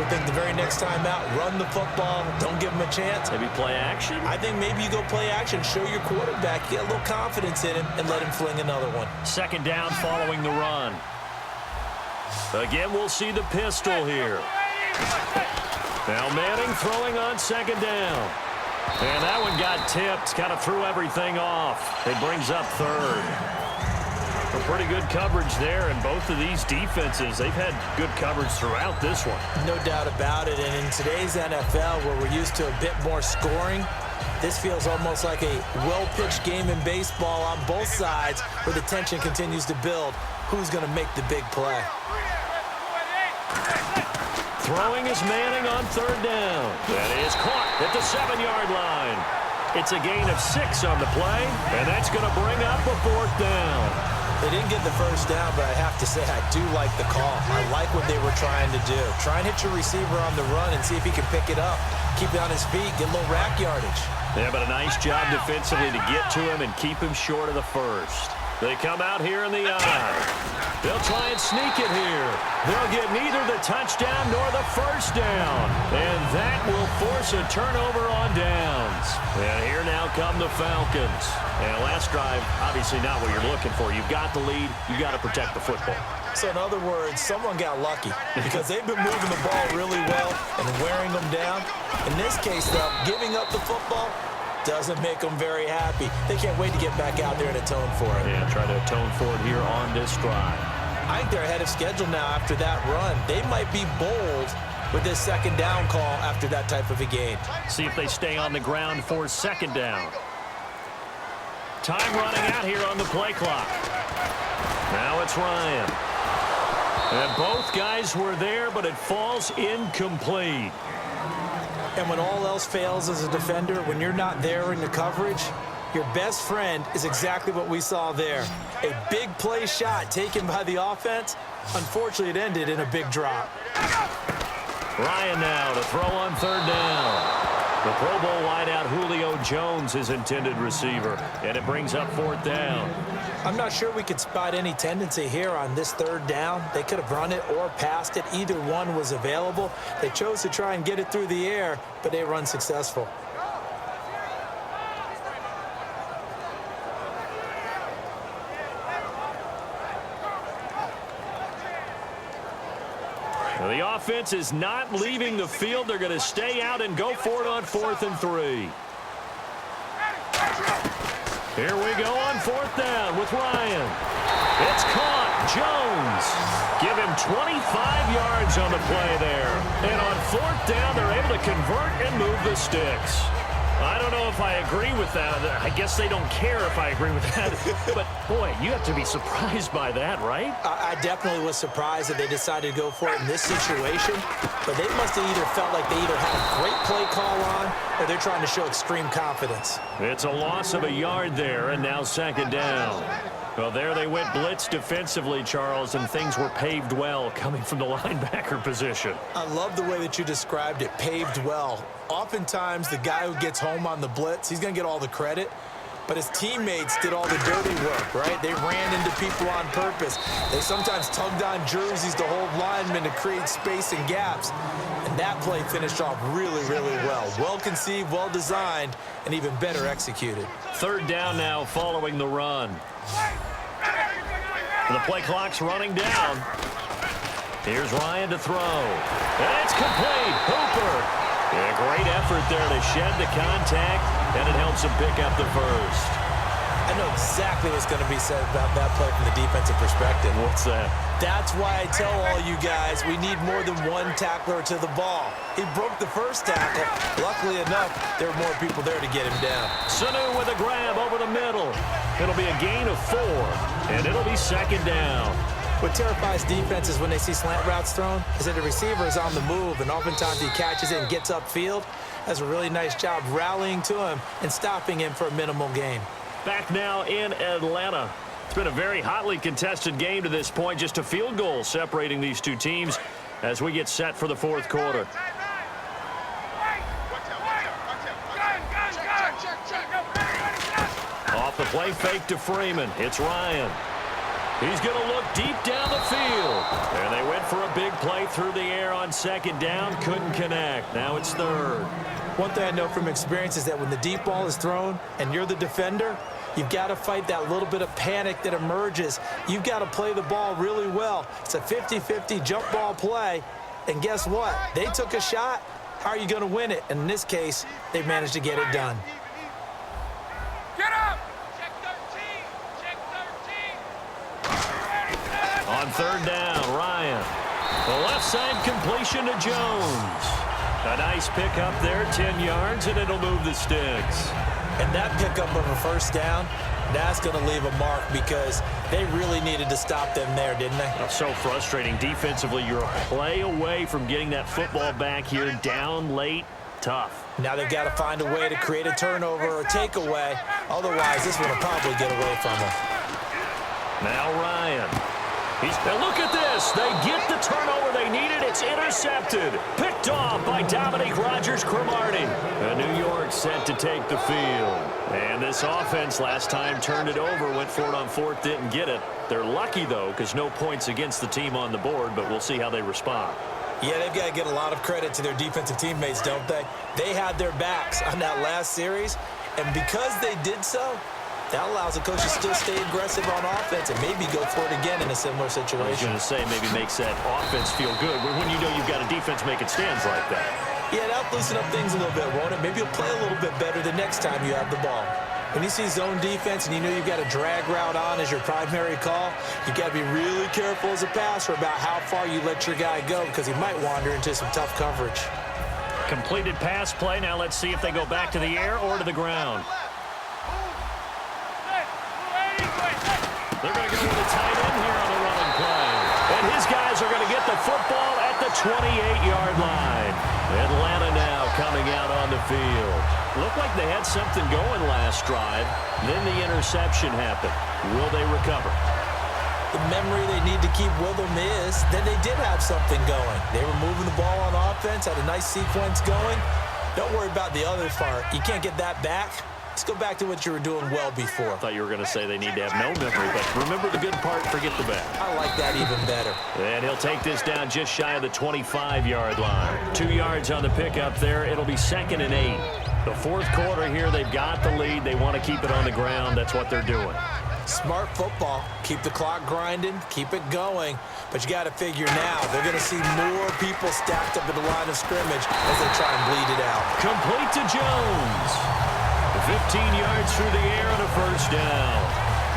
would think the very next time out, run the football, don't give him a chance. Maybe play action? I think maybe you go play action, show your quarterback, get a little confidence in him, and let him fling another one. Second down following the run. Again, we'll see the pistol here. Now Manning throwing on second down. And that one got tipped, kind of threw everything off. It brings up third. Pretty good coverage there, and both of these defenses, they've had good coverage throughout this one. No doubt about it, and in today's NFL, where we're used to a bit more scoring, this feels almost like a well-pitched game in baseball on both sides, where the tension continues to build. Who's going to make the big play? Throwing is Manning on third down. That is caught at the 7-yard line. It's a gain of 6 on the play, and that's going to bring up a fourth down. They didn't get the first down, but I have to say I do like the call. I like what they were trying to do. Try and hit your receiver on the run and see if he can pick it up. Keep it on his feet, get a little rack yardage. Yeah, but a nice job defensively to get to him and keep him short of the first. They come out here in the eye. They'll try and sneak it here. They'll get neither the touchdown nor the first down. And that will force a turnover on downs. And here now come the Falcons. And last drive, obviously not what you're looking for. You've got the lead. You've got to protect the football. So in other words, someone got lucky because they've been moving the ball really well and wearing them down. In this case, though, giving up the football doesn't make them very happy. They can't wait to get back out there and atone for it. Yeah, try to atone for it here on this drive. I think they're ahead of schedule now after that run. They might be bold with this second down call after that type of a gain. See if they stay on the ground for second down. Time running out here on the play clock. Now it's Ryan. And both guys were there, but it falls incomplete. And when all else fails as a defender, when you're not there in the coverage, your best friend is exactly what we saw there. A big play shot taken by the offense. Unfortunately, it ended in a big drop. Ryan now to throw on third down. The Pro Bowl wideout Julio Jones, his intended receiver, and it brings up fourth down. I'm not sure we could spot any tendency here on this third down. They could have run it or passed it. Either one was available. They chose to try and get it through the air, but they run successful. Well, the offense is not leaving the field. They're going to stay out and go for it on 4th and 3. Here we go on 4th down with Ryan. It's caught. Jones. Give him 25 yards on the play there. And on 4th down, they're able to convert and move the sticks. I don't know if I agree with that. I guess they don't care if I agree with that. But, boy, you have to be surprised by that, right? I definitely was surprised that they decided to go for it in this situation. But they must have either felt like they either had a great play call on or they're trying to show extreme confidence. It's a loss of a yard there, and now second down. Well, there they went blitz defensively, Charles, and things were paved well coming from the linebacker position. I love the way that you described it, paved well. Oftentimes, the guy who gets home on the blitz, he's going to get all the credit. But his teammates did all the dirty work, right? They ran into people on purpose. They sometimes tugged on jerseys to hold linemen to create space and gaps. And that play finished off really, really well. Well conceived, well designed, and even better executed. Third down now following the run. The play clock's running down. Here's Ryan to throw. And it's complete. Hooper. Yeah, great effort there to shed the contact, and it helps him pick up the first. I know exactly what's going to be said about that play from the defensive perspective. What's that? That's why I tell all you guys we need more than one tackler to the ball. He broke the first tackle. Luckily enough, there were more people there to get him down. Sanu with a grab over the middle. It'll be a gain of 4, and it'll be second down. What terrifies defenses when they see slant routes thrown is that the receiver is on the move, and oftentimes he catches it and gets upfield. Does a really nice job rallying to him and stopping him for a minimal gain. Back now in Atlanta. It's been a very hotly contested game to this point. Just a field goal separating these two teams as we get set for the fourth quarter. Off the play fake to Freeman. It's Ryan. He's going to look deep down the field. And they went for a big play through the air on second down. Couldn't connect. Now it's third. One thing I know from experience is that when the deep ball is thrown and you're the defender, you've got to fight that little bit of panic that emerges. You've got to play the ball really well. It's a 50-50 jump ball play. And guess what? They took a shot. How are you going to win it? And in this case, they managed to get it done. Get up! On third down, Ryan. The left side completion to Jones. A nice pickup there, 10 yards, and it'll move the sticks. And that pickup of a first down, that's going to leave a mark because they really needed to stop them there, didn't they? That's so frustrating. Defensively, you're a play away from getting that football back here down late. Tough. Now they've got to find a way to create a turnover or takeaway. Otherwise, this one will probably get away from them. Now Ryan. And look at this. They get the turnover they needed. It's intercepted. Picked off by Dominique Rodgers-Cromartie. And New York set to take the field. And this offense last time turned it over, went for it on fourth, didn't get it. They're lucky, though, because no points against the team on the board, but we'll see how they respond. Yeah, they've got to get a lot of credit to their defensive teammates, don't they? They had their backs on that last series, and because they did so, that allows the coach to still stay aggressive on offense and maybe go for it again in a similar situation. I was going to say maybe makes that offense feel good when you know you've got a defense making stands like that. Yeah, that'll loosen up things a little bit, won't it? Maybe you'll play a little bit better the next time you have the ball. When you see zone defense and you know you've got a drag route on as your primary call, you've got to be really careful as a passer about how far you let your guy go because he might wander into some tough coverage. Completed pass play. Now let's see if they go back to the air or to the ground. They're going to go with a tight end here on the running play. And his guys are going to get the football at the 28-yard line. Atlanta now coming out on the field. Looked like they had something going last drive. Then the interception happened. Will they recover? The memory they need to keep with them is that they did have something going. They were moving the ball on offense, had a nice sequence going. Don't worry about the other part. You can't get that back. Let's go back to what you were doing well before. I thought you were going to say they need to have no memory, but remember the good part, forget the bad. I like that even better. And he'll take this down just shy of the 25-yard line. 2 yards on the pickup there. It'll be 2nd and 8. The fourth quarter here, they've got the lead. They want to keep it on the ground. That's what they're doing. Smart football. Keep the clock grinding. Keep it going. But you got to figure now, they're going to see more people stacked up at the line of scrimmage as they try and bleed it out. Complete to Jones. 15 yards through the air and a first down.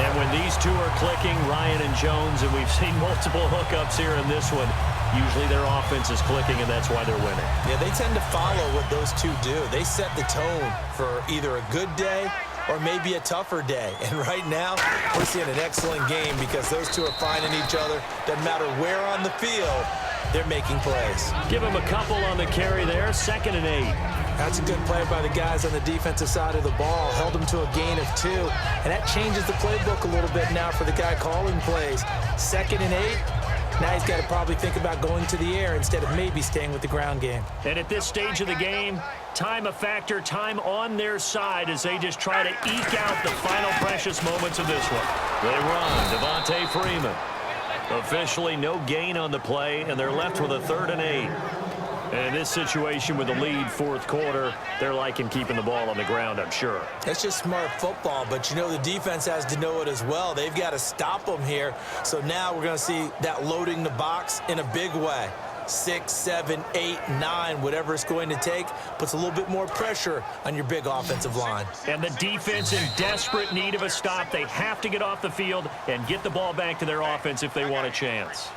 And when these two are clicking, Ryan and Jones, and we've seen multiple hookups here in this one, usually their offense is clicking, and that's why they're winning. Yeah, they tend to follow what those two do. They set the tone for either a good day or maybe a tougher day. And right now, we're seeing an excellent game because those two are finding each other. Doesn't matter where on the field, they're making plays. Give them a couple on the carry there, 2nd and 8. That's a good play by the guys on the defensive side of the ball. Held them to a gain of 2. And that changes the playbook a little bit now for the guy calling plays. 2nd and 8. Now he's got to probably think about going to the air instead of maybe staying with the ground game. And at this stage of the game, time a factor, time on their side as they just try to eke out the final precious moments of this one. They run. Devontae Freeman. Officially no gain on the play, and they're left with a 3rd and 8. And in this situation with the lead fourth quarter, they're liking keeping the ball on the ground, I'm sure. That's just smart football, but you know the defense has to know it as well. They've got to stop them here. So now we're going to see that loading the box in a big way. 6, 7, 8, 9, whatever it's going to take, puts a little bit more pressure on your big offensive line. And the defense in desperate need of a stop. They have to get off the field and get the ball back to their offense if they want a chance.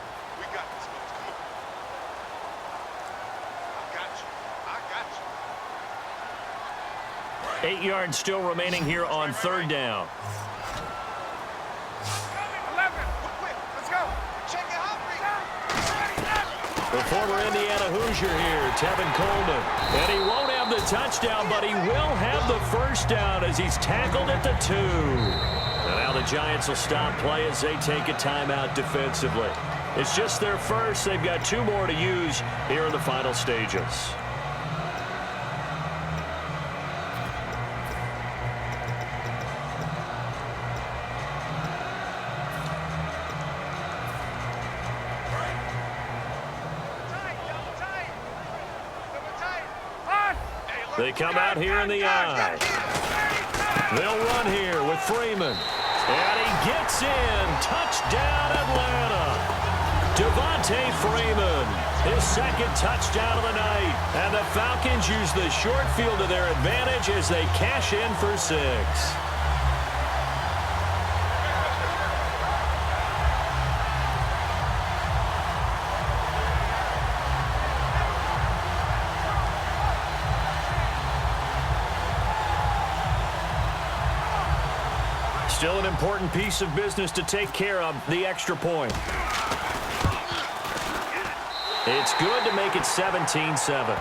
8 yards still remaining here on 3rd down. 11. Quick. Let's go. Check it out. The former Indiana Hoosier here, Tevin Coleman. And he won't have the touchdown, but he will have the first down as he's tackled at the 2. And now the Giants will stop play as they take a timeout defensively. It's just their first. They've got 2 more to use here in the final stages. They come out here in the I. They'll run here with Freeman. And he gets in. Touchdown, Atlanta. Devontae Freeman, his second touchdown of the night. And the Falcons use the short field to their advantage as they cash in for 6. Still an important piece of business to take care of, the extra point. It's good to make it 17-7.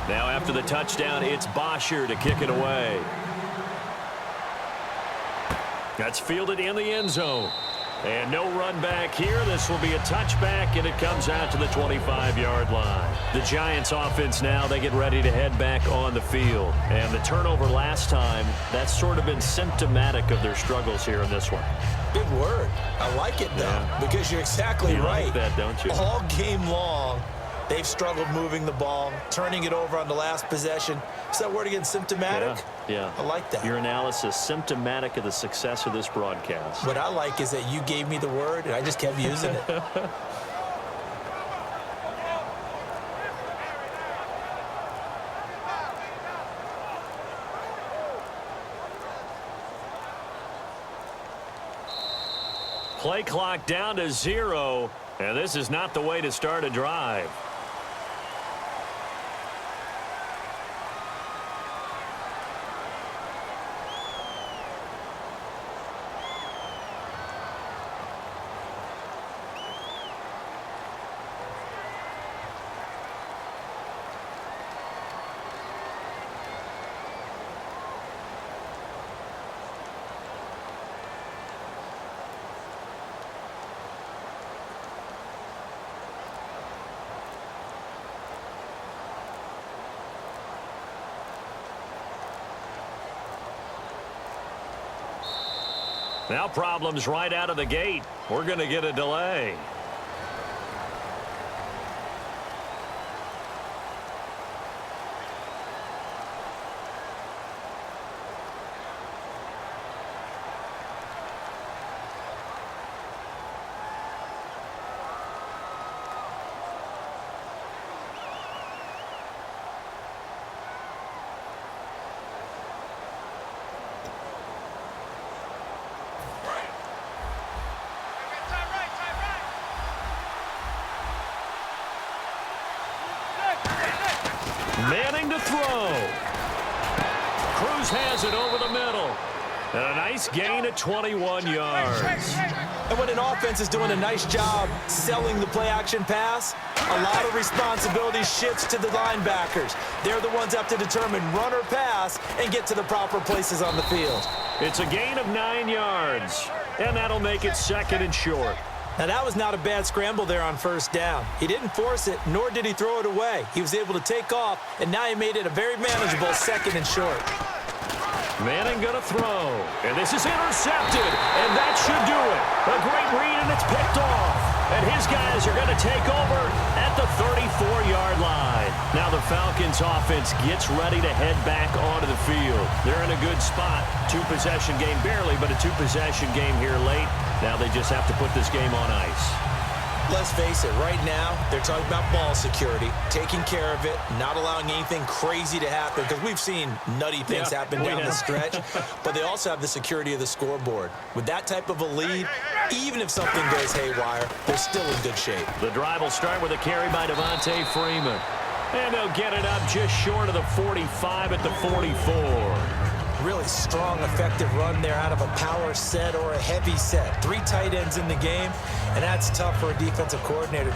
Now after the touchdown, it's Bosher to kick it away. That's fielded in the end zone. And no run back here. This will be a touchback, and it comes out to the 25-yard line. The Giants offense now, they get ready to head back on the field. And the turnover last time, that's sort of been symptomatic of their struggles here in this one. Big word. I like it, though, because you're exactly right. You like that, don't you? All game long, they've struggled moving the ball, turning it over on the last possession. Is that word again, symptomatic? Yeah. I like that. Your analysis, symptomatic of the success of this broadcast. What I like is that you gave me the word, and I just kept using it. Play clock down to 0, and this is not the way to start a drive. Now problems right out of the gate. We're going to get a delay. Manning to throw. Cruz has it over the middle. And a nice gain at 21 yards. And when an offense is doing a nice job selling the play-action pass, a lot of responsibility shifts to the linebackers. They're the ones that have to determine run or pass and get to the proper places on the field. It's a gain of 9 yards, and that'll make it 2nd and short. Now, that was not a bad scramble there on first down. He didn't force it, nor did he throw it away. He was able to take off, and now he made it a very manageable 2nd and short. Manning going to throw, and this is intercepted, and that should do it. A great read, and it's picked off. And his guys are going to take over at the 34-yard line. Now the Falcons offense gets ready to head back onto the field. They're in a good spot. 2-possession game barely, but a 2-possession game here late. Now they just have to put this game on ice. Let's face it, right now, they're talking about ball security, taking care of it, not allowing anything crazy to happen, because we've seen nutty things happen down the stretch, but they also have the security of the scoreboard. With that type of a lead, even if something goes haywire, they're still in good shape. The drive will start with a carry by Devontae Freeman. And they'll get it up just short of the 45 at the 44. Really strong, effective run there out of a power set or a heavy set. 3 tight ends in the game, and that's tough for a defensive coordinator.